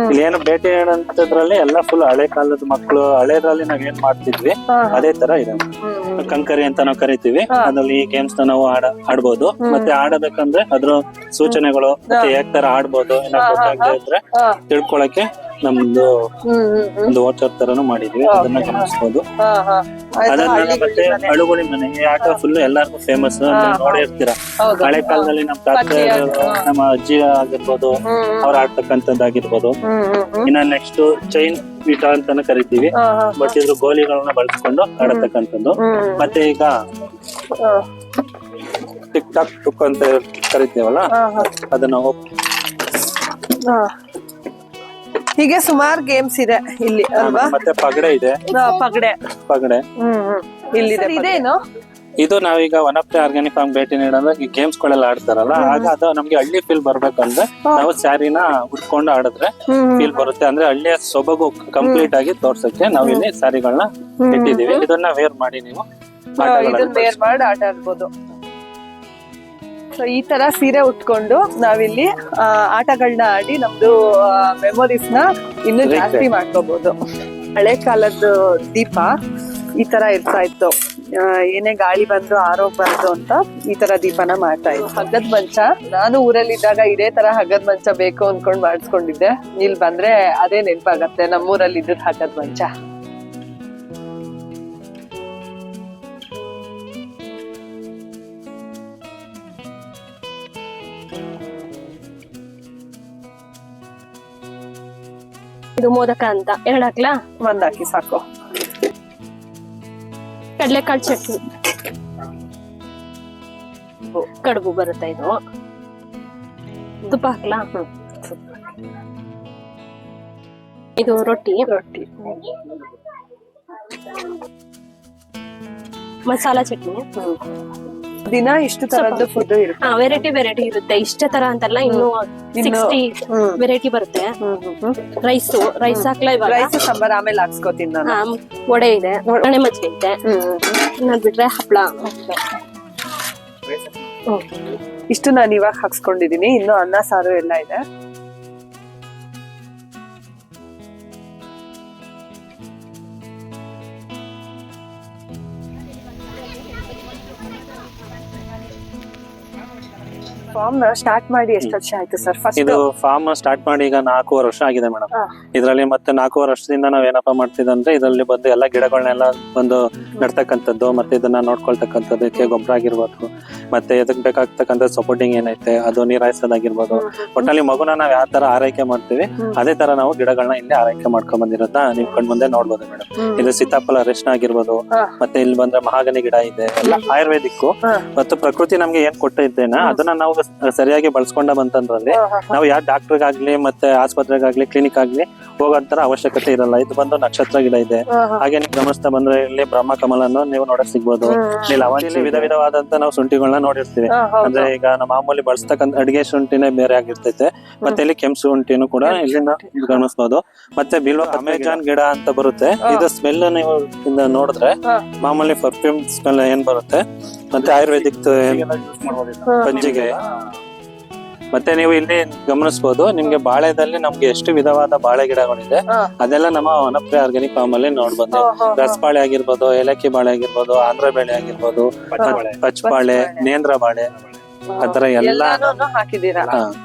Speaker 3: ಇಲ್ಲಿ ಏನು ಭೇಟಿ ನೀಡೋದ್ರಲ್ಲಿ ಎಲ್ಲ ಫುಲ್ ಹಳೆ ಕಾಲದ ಮಕ್ಕಳು ಹಳೇದ್ರಲ್ಲಿ ನಾವ್ ಏನ್ ಮಾಡ್ತಿದ್ವಿ ಅದೇ ತರ ಇದೆ. ಕಂಕರಿ ಅಂತ ನಾವು ಕರಿತೀವಿ. ಅದ್ರಲ್ಲಿ ಈ ಗೇಮ್ಸ್ ನಾವು ಆಡ್ಬೋದು. ಮತ್ತೆ ಆಡಬೇಕಂದ್ರೆ ಅದ್ರ ಸೂಚನೆಗಳು ಮತ್ತೆ ಹೇಗ್ ತರ ಆಡ್ಬೋದು ಗೊತ್ತಾಗದೆ ಇದ್ರೆ ತಿಳ್ಕೊಳಕ್ಕೆ ನಮ್ದು ಒಂದು ವಾಚರ್ ತರನು ಮಾಡಿದ್ವಿ. ಅದನ್ನ ಗಮನಿಸಬಹುದು. ಅದನ್ನ ಮತ್ತೆ ಅಳುಗುಳಿ ಮನೆ ಈ ಆಟ ಫುಲ್ ಎಲ್ಲಾರ್ಗು ಫೇಮಸ್. ನೋಡೇ ಇರ್ತೀರಾ. ಹಳೆ ಕಾಲದಲ್ಲಿ ನಮ್ ತಾತ ನಮ್ಮ ಅಜ್ಜಿ ಆಗಿರ್ಬೋದು ಅವ್ರು ಆಡ್ತಕ್ಕಂಥದ್ದಾಗಿರ್ಬೋದು. ಇನ್ನ ನೆಕ್ಸ್ಟ್ ಚೈನ್ ಪೀಠ ಅಂತಾನು ಕರಿತೀವಿ. ಬಟ್ ಇದ್ರ ಗೋಲಿಗಳನ್ನ ಬಳಸ್ಕೊಂಡು ಆಡತಕ್ಕಂಥದ್ದು. ಮತ್ತೆ ಈಗ ಟಿಕ್ ಟಾಕ್ ಟುಕ್ ಅಂತ ಕರಿತೀವಲ್ಲ ಅದನ್ನ
Speaker 2: ಹೀಗೆ ಸುಮಾರು ಗೇಮ್ಸ್ ಇದೆ ಇಲ್ಲಿ ಅಲ್ವಾ?
Speaker 3: ಮತ್ತೆ ಪಗಡೆ ಇದೆ. ಪಗಡೆ
Speaker 2: ಇಲ್ಲಿದೆ. ಇದೇನು?
Speaker 3: ಇದು ನಾವೀಗ ವನಪ್ರಿಯ ಆರ್ಗ್ಯಾನಿಕ್ ಫಾರ್ಮ್ ಭೇಟಿ ನೀಡೋದಾಗ ಈ ಗೇಮ್ಸ್ ಗಳೆಲ್ಲ ಆಡ್ತಾರಲ್ಲ, ಆಗ ಅದು ನಮ್ಗೆ ಹಳ್ಳಿ ಫೀಲ್ ಬರ್ಬೇಕಂದ್ರೆ ನಾವು ಸ್ಯಾರಿನ ಉಟ್ಕೊಂಡು ಆಡಿದ್ರೆ ಫೀಲ್ ಬರುತ್ತೆ. ಅಂದ್ರೆ ಹಳ್ಳಿಯ ಸೊಬಗು ಕಂಪ್ಲೀಟ್ ಆಗಿ ತೋರ್ಸಕ್ಕೆ ನಾವು ಇಲ್ಲಿ ಸ್ಯಾರಿಗಳನ್ನ ಇಟ್ಟಿದೀವಿ. ಇದನ್ನ ವೇರ್ ಮಾಡಿ ನೀವು
Speaker 2: ವೇರ್ ಮಾಡಿ ಆಟ ಆಡ್ಬೋದು. ಈ ತರ ಸೀರೆ ಉಟ್ಕೊಂಡು ನಾವಿಲ್ಲಿ ಆಟಗಳನ್ನ ಆಡಿ ನಮ್ದು ಮೆಮೊರೀಸ್ ನ ಇನ್ನೂ ಜಾಸ್ತಿ ಮಾಡ್ಕೋಬಹುದು. ಹಳೆ ಕಾಲದ ದೀಪ ಈ ತರ ಇರ್ತಾ ಇತ್ತು. ಏನೇ ಗಾಳಿ ಬಂದ್ರು ಆರೋಗ್ಬಾರ್ದು ಅಂತ ಈ ತರ ದೀಪನ ಮಾಡ್ತಾ ಇತ್ತು. ಹಗ್ಗದ ಮಂಚ, ನಾನು ಊರಲ್ಲಿದ್ದಾಗ ಇದೇ ತರ ಹಗ್ಗದ ಮಂಚ ಬೇಕು ಅನ್ಕೊಂಡ್ ಮಾಡಿಸ್ಕೊಂಡಿದ್ದೆ. ಇಲ್ಲಿ ಬಂದ್ರೆ ಅದೇ ನೆನಪಾಗತ್ತೆ ನಮ್ಮೂರಲ್ಲಿ ಇದ್ದ ಹಗ್ಗದ ಮಂಚ.
Speaker 4: ಇದು ಮೋದಕ ಅಂತ 2 ಹಾಕ್ಲಾ?
Speaker 2: 1 ಹಾಕಿ ಸಾಕು.
Speaker 4: ಕಡ್ಲೆಕಾಳು ಚಟ್ನಿ, ಕಡುಬು ಬರುತ್ತೆ. ಇದು ತುಪ್ಪ ಹಾಕ್ಲಾ? ಇದು ರೊಟ್ಟಿ ಮಸಾಲಾ ಚಟ್ನಿ.
Speaker 2: ದಿನ ಇಷ್ಟು ತರದ್ದು ಫುಡ್ ಇರುತ್ತೆ.
Speaker 4: ವೆರೈಟಿ ಇರುತ್ತೆ. ಇಷ್ಟ ತರ ಅಂತಲ್ಲ, ಇನ್ನು 60 ವೆರೈಟಿ ಬರುತ್ತೆ. ರೈಸ್ ಹಾಕ್ಲಾ? ಇವಾಗ
Speaker 2: ರೈಸ್ ಸಾಂಬಾರ್ ಆಮೇಲೆ ಹಾಕ್ಸ್ಕೊತೀನಿ ನಾನು.
Speaker 4: ವಡೆ ಇದೆ, ಒಣೆ ಮಜ್ಜಿಗೆ ಇದೆ. ಇನ್ನೊಂದ್ ಬಿಟ್ರೆ ಹಪ್ಪಳ.
Speaker 2: ಇಷ್ಟು ನಾನು ಇವಾಗ ಹಾಕ್ಸ್ಕೊಂಡಿದೀನಿ. ಇನ್ನು ಅನ್ನ ಸಾರು ಎಲ್ಲ ಇದೆ. ಫಾರ್ಮ್ ಸ್ಟಾರ್ಟ್ ಮಾಡಿ ಎಷ್ಟು ವರ್ಷ ಆಯ್ತು ಸರ್? ಫಸ್ಟ್
Speaker 3: ಇದು ಫಾರ್ಮ್ ಸ್ಟಾರ್ಟ್ ಮಾಡಿ ಈಗ 4 ವರ್ಷ ಆಗಿದೆ ಮೇಡಮ್. ಇದ್ರಲ್ಲಿ ಮತ್ತೆ 4 ವರ್ಷದಿಂದ ನಾವ್ ಏನಪ್ಪಾ ಮಾಡ್ತಿದಂದ್ರೆ ಇದ್ರಲ್ಲಿ ಬಂದು ಎಲ್ಲಾ ಗಿಡಗಳನ್ನೆಲ್ಲ ಬಂದು ನಡ್ತಕ್ಕಂಥದ್ದು, ಮತ್ತೆ ಇದನ್ನ ನೋಡ್ಕೊಳ್ತಕ್ಕಂಥದ್ದು, ಇದಕ್ಕೆ ಗೊಬ್ಬರ ಆಗಿರ್ಬೋದು, ಮತ್ತೆ ಇದಕ್ ಬೇಕಾಗ್ತಕ್ಕಂಥ ಸಪೋರ್ಟಿಂಗ್ ಏನೈತೆ ಅದು ನೀರಾಯಿಸೋದಾಗಿರ್ಬೋದು. ಒಟ್ಟಲ್ಲಿ ಮಗುನ ನಾವ್ ಯಾವ ತರ ಆರೈಕೆ ಮಾಡ್ತೀವಿ ಅದೇ ತರ ನಾವು ಗಿಡಗಳನ್ನ ಇಲ್ಲಿ ಆರೈಕೆ ಮಾಡ್ಕೊಂಡ್ ಬಂದಿರೋದ ನಿಮ್ ಕಣ್ ಮುಂದೆ ನೋಡ್ಬೋದು ಮೇಡಮ್. ಇದು ಸೀತಾಫಲ ರೇಷ್ಮೆ ಆಗಿರ್ಬೋದು, ಮತ್ತೆ ಇಲ್ಲಿ ಬಂದ್ರೆ ಮಹಾಗನಿ ಗಿಡ ಇದೆ. ಎಲ್ಲ ಆಯುರ್ವೇದಿಕ್ ಮತ್ತು ಪ್ರಕೃತಿ ನಮ್ಗೆ ಏನ್ ಕೊಟ್ಟಿದ್ದೇನೆ ಅದನ್ನ ನಾವು ಸರಿಯಾಗಿ ಬಳಸ್ಕೊಂಡ ಬಂತಂದ್ರಲ್ಲಿ ನಾವು ಯಾವ ಡಾಕ್ಟರ್ಗಾಗ್ಲಿ ಮತ್ತೆ ಆಸ್ಪತ್ರೆಗಾಗ್ಲಿ ಕ್ಲಿನಿಕ್ ಆಗ್ಲಿ ಹೋಗೋಂತರ ಅವಶ್ಯಕತೆ ಇರಲ್ಲ. ಇದು ಬಂದು ನಕ್ಷತ್ರ ಗಿಡ ಇದೆ. ಹಾಗೆ ನೀವು ಗಮನಿಸ್ತಾ ಬಂದ್ರೆ ಇಲ್ಲಿ ಬ್ರಹ್ಮ ಕಮಲನ್ನು ನೀವು ನೋಡಕ್ ಸಿಗ್ಬೋದು. ಇಲ್ಲಿ ಲವಂಗಿ ವಿಧ ವಿಧವಾದಂತ ನಾವು ಶುಂಠಿಗಳನ್ನ ನೋಡಿರ್ತೀವಿ. ಅಂದ್ರೆ ಈಗ ನಮ್ಮ ಮಾಮೂಲಿ ಬಳಸ್ತಕ್ಕಂಥ ಅಡಿಗೆ ಶುಂಠಿನೇ ಬೇರೆ ಆಗಿರ್ತೈತೆ. ಮತ್ತೆ ಇಲ್ಲಿ ಕೆಂಪು ಶುಂಠಿನೂ ಕೂಡ ಇಲ್ಲಿಂದ ಗಮನಿಸಬಹುದು. ಮತ್ತೆ ಬಿಲ್ವ ಅಮೆಜಾನ್ ಗಿಡ ಅಂತ ಬರುತ್ತೆ. ಇದು ಸ್ಮೆಲ್ ನೀವು ನೋಡಿದ್ರೆ ಮಾಮೂಲಿ ಪರ್ಫ್ಯೂಮ್ ಸ್ಮೆಲ್ ಏನ್ ಬರುತ್ತೆ. ಮತ್ತೆ ಆಯುರ್ವೇದಿಕ್ ಪಂಜಿಗೆ. ಮತ್ತೆ ನೀವು ಇಲ್ಲಿ ಗಮನಿಸಬಹುದು ನಿಮ್ಗೆ ಬಾಳೆದಲ್ಲಿ ನಮ್ಗೆ ಎಷ್ಟು ವಿಧವಾದ ಬಾಳೆ ಗಿಡಗಳಿದೆ ಅದೆಲ್ಲ ನಮ್ಮ ವನಪ್ರಿಯ ಆರ್ಗ್ಯಾನಿಕ್ ಫಾರ್ಮ್ ಅಲ್ಲಿ ನೋಡ್ಬೋದು. ರಸಬಾಳೆ ಆಗಿರ್ಬೋದು, ಏಲಕ್ಕಿ ಬಾಳೆ ಆಗಿರ್ಬೋದು, ಆಂಧ್ರ ಬಾಳೆ ಆಗಿರ್ಬೋದು, ಪಚ್ಚಬಾಳೆ, ನೇಂದ್ರ ಬಾಳೆ, ಆತರ ಎಲ್ಲ
Speaker 2: ಹಾಕಿದೀರಾ.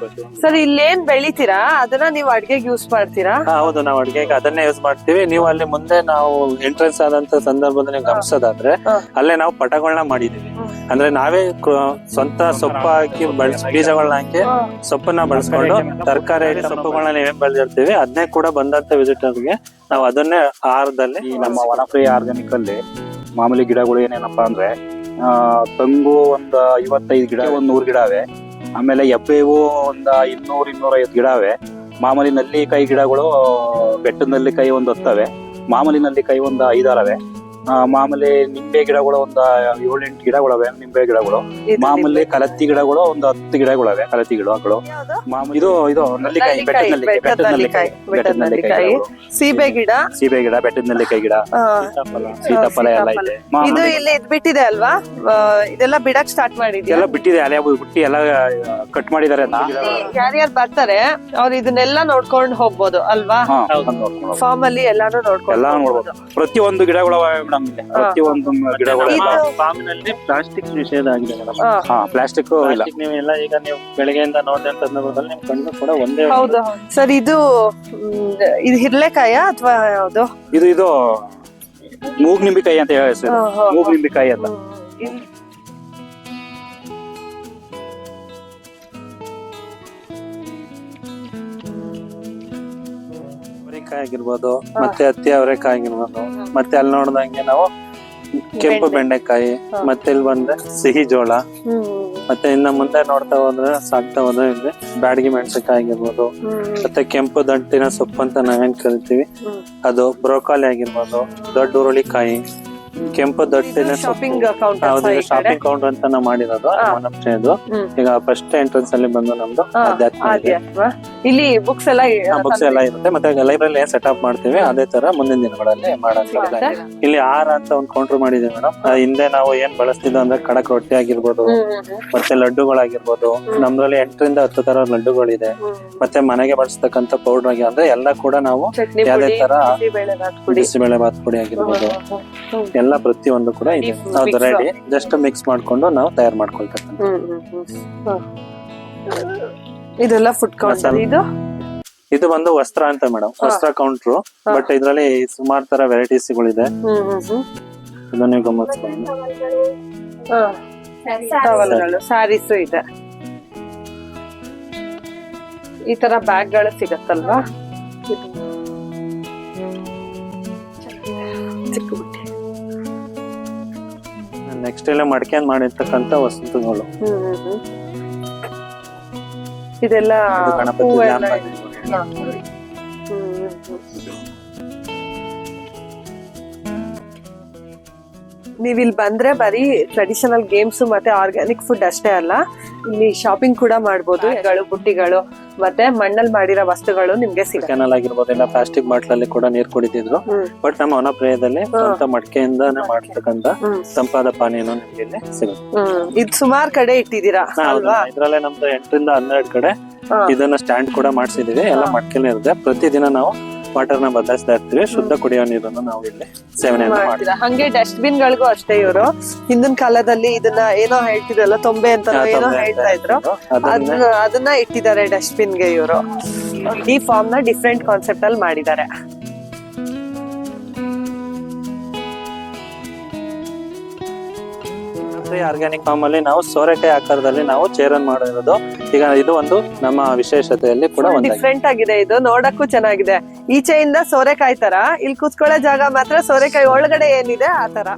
Speaker 2: ಸರ್ ಇಲ್ಲೇನ್ ಬೆಳಿತೀರಾ ಅದನ್ನ ನೀವು ಅಡ್ಗೆಗೆ ಯೂಸ್ ಮಾಡ್ತೀರಾ?
Speaker 3: ಹೌದು, ನಾವು ಅಡ್ಗೆಗೆ ಅದನ್ನೇ ಯೂಸ್ ಮಾಡ್ತೀವಿ. ನೀವು ಅಲ್ಲಿ ಮುಂದೆ ನಾವು ಎಂಟ್ರೆನ್ಸ್ ಆದಂತ ಸಂದರ್ಭದಲ್ಲಿ ನೀವು ಗಮನಿಸೋದಾದ್ರೆ ಅಲ್ಲೇ ನಾವು ಪಟಗಳನ್ನ ಮಾಡಿದೀವಿ. ಅಂದ್ರೆ ನಾವೇ ಸ್ವಂತ ಸೊಪ್ಪು ಹಾಕಿ ಬೀಜಗಳನ್ನ ಹಾಕಿ ಸೊಪ್ಪನ್ನ ಬಳಸ್ಕೊಂಡು ತರಕಾರಿ ಸೊಪ್ಪುಗಳನ್ನ ನೀವೇನ್ ಬೆಳೆದಿರ್ತೀವಿ ಅದನ್ನೇ ಕೂಡ ಬಂದಂತ ವಿಸಿಟರ್ಗೆ ನಾವು ಅದನ್ನೇ ಆಹಾರದಲ್ಲಿ
Speaker 5: ನಮ್ಮ ವನಪ್ರಿಯ ಆರ್ಗ್ಯಾನಿಕ್ ಅಲ್ಲಿ ಮಾಮೂಲಿ ಗಿಡಗಳು ಏನೇನಪ್ಪಾ ಅಂದ್ರೆ ತಂಗು ಒಂದ್ 55 ಗಿಡ, ಒಂದ್ 100 ಗಿಡ ಅವೆ. ಆಮೇಲೆ ಎಬ್ಬೇವು ಒಂದ್ 200-250 ಗಿಡ ಅವೆ. ಮಾಮೂಲಿ ನಲ್ಲಿಕಾಯಿ ಗಿಡಗಳು ಬೆಟ್ಟದ ನಲ್ಲಿಕಾಯಿ ಒಂದು 10 ಮಾಮೂಲಿ ನಲ್ಲಿಕಾಯಿ ಒಂದು 5-6 ಮಾಮೂಲಿ ನಿಂಬೆ ಗಿಡಗಳು ಒಂದು 7-8 ಗಿಡಗಳವೆ ನಿಂಬೆ ಗಿಡಗಳು. ಮಾಮೂಲಿ ಕಲತ್ತಿ ಗಿಡಗಳು ಒಂದು 10 ಗಿಡಗಳವೆ ಕಲತ್ತಿ ಗಿಡಗಳು. ಮಾಮೂಲಿ ಇದು ನಲ್ಲಿಕಾಯಿ ಬೆಟ್ಟದ ನಲ್ಲಿಕಾಯಿ
Speaker 2: ಸೀಬೆ ಗಿಡ
Speaker 5: ಬೆಟ್ಟದ ನಲ್ಲಿಕಾಯಿ ಗಿಡ ಸೀತಾಫಲ ಎಲ್ಲ ಇದೆ.
Speaker 2: ಇದು ಇಲ್ಲಿ ಬಿಟ್ಟಿದೆ ಅಲ್ವಾ, ಇದೆಲ್ಲ ಬಿಡಕ್ ಸ್ಟಾರ್ಟ್ ಮಾಡಿದ್ಯಾ?
Speaker 5: ಎಲ್ಲ ಬಿಟ್ಟಿದೆ, ಅಲೆ ಬಿಟ್ಟಿ ಎಲ್ಲ ಕಟ್ ಮಾಡಿದಾರೆ.
Speaker 2: ಯಾರ್ಯಾರು ಬರ್ತಾರೆ ಅವ್ರು ಇದನ್ನೆಲ್ಲ ನೋಡ್ಕೊಂಡು ಹೋಗ್ಬೋದು ಅಲ್ವಾ? ಫಾರ್ಮ್ ಅಲ್ಲಿ ಎಲ್ಲಾನು ನೋಡ್ಕೊಂಡು
Speaker 5: ಪ್ರತಿಯೊಂದು ಗಿಡಗಳು ಮೇಡಮ್ ಇದೆ, ಪ್ರತಿಯೊಂದು ಗಿಡಗಳು.
Speaker 3: ಫಾರ್ಮಿನಲ್ಲಿ ಪ್ಲಾಸ್ಟಿಕ್ ನಿಷೇಧ ಆಗಿದೆ ಮೇಡಮ್.
Speaker 5: ಪ್ಲಾಸ್ಟಿಕ್ ಇಲ್ಲ.
Speaker 3: ನೀವು ಎಲ್ಲ ಈಗ ನೀವು ಬೆಳಗ್ಗೆಯಿಂದ ನೋಡಿದ ಸಂದರ್ಭದಲ್ಲಿ ನಿಮ್ ಕಣ್ಣು ಕೂಡ ಒಂದೇ.
Speaker 2: ಹೌದು ಸರ್. ಇದು ಹಿರ್ಲೆಕಾಯ ಅಥವಾ ಯಾವ್ದು?
Speaker 5: ಇದು ಮೂಗ್ ನಿಂಬಿಕಾಯಿ ಅಂತ ಹೇಳಿ ಸರ್, ಮೂಗ್ ನಿಂಬಿಕಾಯಿ ಅಲ್ಲ.
Speaker 3: ಅವರೆಕಾಯಿ ಆಗಿರ್ಬೋದು, ಮತ್ತೆ ಹತ್ತಿ ಅವರೆಕಾಯಿ ಆಗಿರ್ಬೋದು, ಮತ್ತೆ ಅಲ್ಲಿ ನೋಡ್ದಂಗೆ ನಾವು ಕೆಂಪು ಬೆಂಡೆಕಾಯಿ, ಮತ್ತೆ ಇಲ್ಲಿ ಬಂದ್ರೆ ಸಿಹಿ ಜೋಳ, ಮತ್ತೆ ಇನ್ನ ಮುಂದೆ ನೋಡ್ತಾ ಹೋದ್ರೆ ಸಾಕ್ತಾ ಹೋದ್ರೆ ಇಲ್ಲಿ ಬ್ಯಾಡಗಿ ಮೆಣಸಿನಕಾಯಿ ಆಗಿರ್ಬೋದು, ಮತ್ತೆ ಕೆಂಪು ದಂಟಿನ ಸೊಪ್ಪು ಅಂತ ನಾವೇನ್ ಕರಿತೀವಿ ಅದು, ಬ್ರೋಕಾಲಿ ಆಗಿರ್ಬೋದು, ದೊಡ್ಡ ಹುರುಳಿಕಾಯಿ, ಕೆಂಪು ದೊಡ್ಡಿನ
Speaker 2: ಶಾಪಿಂಗ್
Speaker 3: ಶಾಪಿಂಗ್ ಕೌಂಟರ್ ಅಂತ ನಾವು ಮಾಡಿರೋದು ಮನಪ್ರಿಯದು. ಈಗ ಫಸ್ಟ್ ಎಂಟ್ರೆನ್ಸ್ ಅಲ್ಲಿ ಬಂದು ನಮ್ದು
Speaker 2: ಅಧ್ಯಾತ್ಮ. ಇಲ್ಲಿ ಬುಕ್ಸ್ ಎಲ್ಲ
Speaker 3: ಇರುತ್ತೆ, ಮತ್ತೆ ಲೈಬ್ರರಿ ಏನ್ ಸೆಟಪ್ ಮಾಡ್ತೀವಿ ಅದೇ ತರ ಮುಂದಿನ ದಿನಗಳಲ್ಲಿ ಮಾಡೋದು. ಇಲ್ಲಿ ಆಹಾರ ಅಂತ ಒಂದು ಕೌಂಟರ್ ಮಾಡಿದೀವಿ ಮೇಡಮ್. ಹಿಂದೆ ನಾವು ಏನ್ ಬಳಸ್ತಿದ್ವಿ ಅಂದ್ರೆ ಕಡಕ್ ರೊಟ್ಟಿ ಆಗಿರ್ಬೋದು, ಮತ್ತೆ ಲಡ್ಡುಗಳಾಗಿರ್ಬೋದು. ನಮ್ದ್ರಲ್ಲಿ 8ರಿಂದ 10 ತರ ಲಡ್ಡುಗಳಿದೆ. ಮತ್ತೆ ಮನೆಗೆ ಬಳಸ್ತಕ್ಕಂತ ಪೌಡರ್ ಆಗಿ ಅಂದ್ರೆ ಎಲ್ಲ ಕೂಡ ನಾವು ಯಾವ್ದೇ ತರ ಬಿಸಿಬೇಳೆ ಬಾತ್ ಪುಡಿ ಆಗಿರ್ಬೋದು ಎಲ್ಲ ಪ್ರತಿಯೊಂದು ಕೂಡ ಇದೆ. ಅದು ರೆಡಿ, ಜಸ್ಟ್ ಮಿಕ್ಸ್ ಮಾಡ್ಕೊಂಡು ನಾವು ತಯಾರು ಮಾಡ್ಕೊಳ್ತಕ್ಕಂಥ.
Speaker 2: ಇದೆಲ್ಲ ಫುಡ್ ಕೌಂಟರ್.
Speaker 3: ಇದು ಬಂದು ವಸ್ತ್ರ ಅಂತ ಮೇಡಮ್, ವಸ್ತ್ರ ಕೌಂಟ್ರು. ಬಟ್ ಇದ್ರಲ್ಲಿ ಸುಮಾರು ತರ ವೆರೈಟೀಸ್ ಗಳಿದೆ, ಅದನ್ನ ಗಮನಿಸ್ಕೊಂಡು.
Speaker 2: ಸ್ಯಾರೀಸ್ ಇದೆ, ಈ ತರ ಬ್ಯಾಗ್ ಗಳು ಸಿಗತ್ತಲ್ವಾ?
Speaker 3: ನೆಕ್ಸ್ಟ್ ಎಲ್ಲ ಮಡ್ಕೆನ್ ಮಾಡಿರ್ತಕ್ಕಂತ ವಸ್ತುಗಳು.
Speaker 2: ಇದೆಲ್ಲ
Speaker 3: ಗಣಪತಿ ಲ್ಯಾಂಪ್
Speaker 2: ನೀವಿಲ್ಲಿ ಬಂದ್ರೆ ಬರೀ ಟ್ರೆಡಿಷನಲ್ ಗೇಮ್ಸ್ ಮತ್ತೆ ಆರ್ಗ್ಯಾನಿಕ್ ಫುಡ್ ಅಷ್ಟೇ ಅಲ್ಲ, ಇಲ್ಲಿ ಶಾಪಿಂಗ್ ಕೂಡ ಮಾಡ್ಬೋದು. ಬುಟ್ಟಿಗಳು ಮತ್ತೆ ಮಣ್ಣಲ್ಲಿ ಮಾಡಿರೋ ವಸ್ತುಗಳು ನಿಮ್ಗೆ
Speaker 3: ಕೆನಲ್ ಆಗಿರ್ಬೋದು, ಇಲ್ಲ ಪ್ಲಾಸ್ಟಿಕ್ ಬಾಟ್ಲ್ ಅಲ್ಲಿ ಕೂಡ ನೀರ್ ಕುಡಿತಿದ್ರು. ಬಟ್ ನಮ್ಮ ವನಪ್ರಿಯದಲ್ಲಿ ಸ್ವಂತ ಮಡಿಕೆಯಿಂದಾನೆ ಮಾಡ್ತಕ್ಕಂತ ತಂಪಾದ ಪಾನೀಯನು ನಿಮ್ಗೆ ಇಲ್ಲಿ ಸಿಗುತ್ತೆ.
Speaker 2: ಇದು ಸುಮಾರು ಕಡೆ ಇಟ್ಟಿದ್ದೀರಾ ಅಲ್ವಾ?
Speaker 3: ಇದ್ರಲ್ಲೇ ನಮ್ದು 8ರಿಂದ 12 ಕಡೆ ಇದನ್ನ ಸ್ಟ್ಯಾಂಡ್ ಕೂಡ ಮಾಡ್ಸಿದೀವಿ. ಎಲ್ಲ ಮಡ್ಕೆಲೆ ಇರುತ್ತೆ. ಪ್ರತಿದಿನ ನಾವು ವಾಟರ್ ನ ಬದಲಾಯಿಸ್ತಾ ಇರ್ತೀವಿ. ಶುದ್ಧ ಕುಡಿಯೋ ನೀರನ್ನು ನಾವು ಇಲ್ಲಿ ಸೇವನೆ ಮಾಡ್ತೀವಿ.
Speaker 2: ಹಂಗೆ ಡಸ್ಟ್ ಬಿನ್ ಗಳಿಗೂ ಅಷ್ಟೇ. ಇವರು ಹಿಂದಿನ ಕಾಲದಲ್ಲಿ ಇದನ್ನ ಏನೋ ಹೇಳ್ತಿದ್ರಲ್ಲ, ತೊಂಬೆ ಅಂತ ಏನೋ ಹೇಳ್ತಾ ಇದ್ರು, ಅದನ್ನ ಇಟ್ಟಿದ್ದಾರೆ ಡಸ್ಟ್ ಬಿನ್ ಗೆ. ಇವರು ಈ ಫಾರ್ಮ್ ನ ಡಿಫ್ರೆಂಟ್ ಕಾನ್ಸೆಪ್ಟ್ ಅಲ್ಲಿ ಮಾಡಿದ್ದಾರೆ.
Speaker 3: ಆರ್ಗ್ಯಾನಿಕ್ ಫಾರ್ಮ್ ಅಲ್ಲಿ ನಾವು ಸೋರೆಕಾಯಿ ಆಕಾರದಲ್ಲಿ ನಾವು ಚೇರನ್ ಮಾಡಿರೋದು. ಈಗ ಇದು ಒಂದು ನಮ್ಮ ವಿಶೇಷತೆಯಲ್ಲಿ ಕೂಡ
Speaker 2: ಡಿಫ್ರೆಂಟ್ ಆಗಿದೆ. ಇದು ನೋಡಕ್ಕೂ ಚೆನ್ನಾಗಿದೆ. ಈಚೆಯಿಂದ ಸೋರೆಕಾಯಿ ತರ, ಇಲ್ಲಿ ಕೂತ್ಕೊಳ್ಳೋ ಜಾಗ ಮಾತ್ರ ಸೋರೆಕಾಯಿ ಒಳಗಡೆ ಏನಿದೆ ಆ ತರ.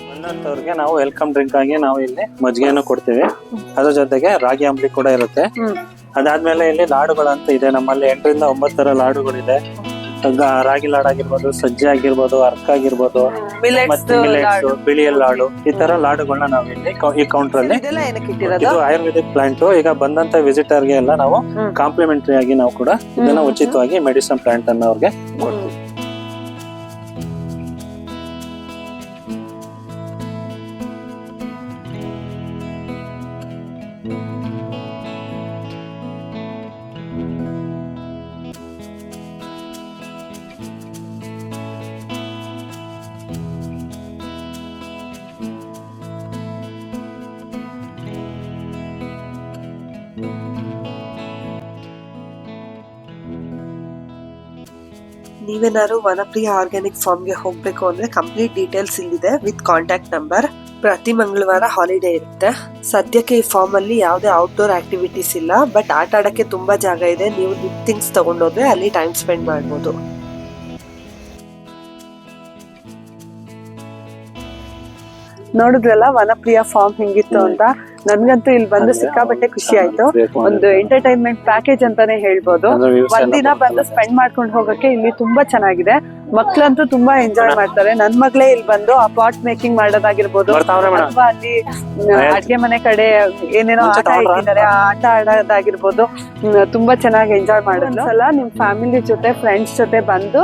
Speaker 3: ಬಂದಂತವ್ರಿಗೆ ನಾವು ವೆಲ್ಕಮ್ ಡ್ರಿಂಕ್ ಆಗಿ ನಾವು ಇಲ್ಲಿ ಮಜ್ಜಿಗೆಯನ್ನು ಕೊಡ್ತೀವಿ. ಅದ್ರ ಜೊತೆಗೆ ರಾಗಿ ಅಂಬ್ಲಿ ಕೂಡ ಇರುತ್ತೆ. ಅದಾದ್ಮೇಲೆ ಇಲ್ಲಿ ಲಾಡುಗಳು ಅಂತ ಇದೆ. ನಮ್ಮಲ್ಲಿ 8ರಿಂದ 9 ತರ ಲಾಡುಗಳಿದೆ. ರಾಗಿ ಲಾಡು ಆಗಿರ್ಬೋದು, ಸಜ್ಜೆ ಆಗಿರ್ಬೋದು, ಅರ್ಕ ಆಗಿರ್ಬೋದು, ಮತ್ತೆ ಮಿಲೆಟ್ಸ್, ಬಿಳಿಯಲ್ ಲಾಡು, ಈ ತರ ಲಾಡುಗಳನ್ನ ನಾವು ಇಲ್ಲಿ ಈ ಕೌಂಟರ್ ಅಲ್ಲಿ. ಇದು ಆಯುರ್ವೇದಿಕ್ ಪ್ಲಾಂಟ್. ಈಗ ಬಂದಂತ ವಿಸಿಟರ್ ಗೆ ಎಲ್ಲ ನಾವು ಕಾಂಪ್ಲಿಮೆಂಟರಿ ಆಗಿ ನಾವು ಕೂಡ ಇದನ್ನ ಉಚಿತವಾಗಿ ಮೆಡಿಸಿನ್ ಪ್ಲಾಂಟ್ ಅನ್ನ ಅವ್ರಿಗೆ ಕೊಡ್ತೀವಿ.
Speaker 2: ನೀವೇನಾದ್ರು ವನಪ್ರಿಯ ಆರ್ಗ್ಯಾನಿಕ್ ಫಾರ್ಮ್ ಗೆ ಹೋಗ್ಬೇಕು ಅಂದ್ರೆ ಕಂಪ್ಲೀಟ್ ಡೀಟೇಲ್ಸ್ ಇಲ್ಲಿದೆ ವಿತ್ ಕಾಂಟ್ಯಾಕ್ಟ್ ನಂಬರ್. ಪ್ರತಿ ಮಂಗಳವಾರ ಹಾಲಿಡೇ ಇರುತ್ತೆ. ಸದ್ಯಕ್ಕೆ ಈ ಫಾರ್ಮ್ ಅಲ್ಲಿ ಯಾವುದೇ ಔಟ್ಡೋರ್ ಆಕ್ಟಿವಿಟೀಸ್ ಇಲ್ಲ, ಬಟ್ ಆಟ ಆಡಕ್ಕೆ ತುಂಬಾ ಜಾಗ ಇದೆ. ನೀವು ನಿಮ್ ಥಿಂಗ್ಸ್ ತಗೊಂಡೋದ್ರೆ ಅಲ್ಲಿ ಟೈಮ್ ಸ್ಪೆಂಡ್ ಮಾಡ್ಬೋದು. ನೋಡಿದ್ರಲ್ಲ ವನಪ್ರಿಯ ಫಾರ್ಮ್ ಹೆಂಗಿತ್ತು ಅಂತ. ನನ್ಗಂತೂ ಇಲ್ಲಿ ಬಂದು ಸಿಕ್ಕಾಪಟ್ಟೆ ಖುಷಿ ಆಯ್ತು. ಒಂದು ಎಂಟರ್ಟೈನ್ಮೆಂಟ್ ಪ್ಯಾಕೇಜ್ ಅಂತಾನೆ ಹೇಳ್ಬೋದು. ಒಂದಿನ ಬಂದು ಸ್ಪೆಂಡ್ ಮಾಡ್ಕೊಂಡು ಹೋಗಕ್ಕೆ ಇಲ್ಲಿ ತುಂಬಾ ಚೆನ್ನಾಗಿದೆ. ಮಕ್ಳಂತೂ ತುಂಬಾ ಎಂಜಾಯ್ ಮಾಡ್ತಾರೆ. ನನ್ ಮಗಳೇ ಇಲ್ಲಿ ಬಂದು ಆ ಪಾಟ್ ಮೇಕಿಂಗ್ ಮಾಡೋದಾಗಿರ್ಬೋದು, ಅಥವಾ ಅಲ್ಲಿ ಅಡ್ಗೆ ಮನೆ ಕಡೆ ಏನೇನೋ ಆಟ ಇಟ್ಟಿದ್ದಾರೆ ಆ ಆಟ ಆಡೋದಾಗಿರ್ಬೋದು, ತುಂಬಾ ಚೆನ್ನಾಗಿ ಎಂಜಾಯ್ ಮಾಡೋದ್ಸಲ ನಿಮ್ ಫ್ಯಾಮಿಲಿ ಜೊತೆ ಫ್ರೆಂಡ್ಸ್ ಜೊತೆ ಬಂದು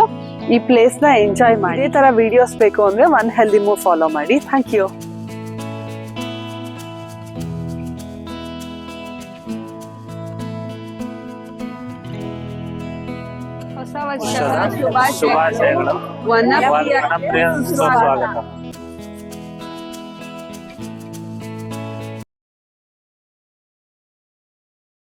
Speaker 2: ಈ ಪ್ಲೇಸ್ ನ ಎಂಜಾಯ್ ಮಾಡಿ. ಈ ತರ ವಿಡಿಯೋಸ್ ಬೇಕು ಅಂದ್ರೆ ಒನ್ ಹೆಲ್ದಿ ಮೂವ್ ಫಾಲೋ ಮಾಡಿ. Thank you. ಹೊಸ ವರ್ಷದ ಶುಭಾಶಯಗಳು. ವನಪ್ರಿಯ
Speaker 3: ಸುಸ್ವಾಗತ.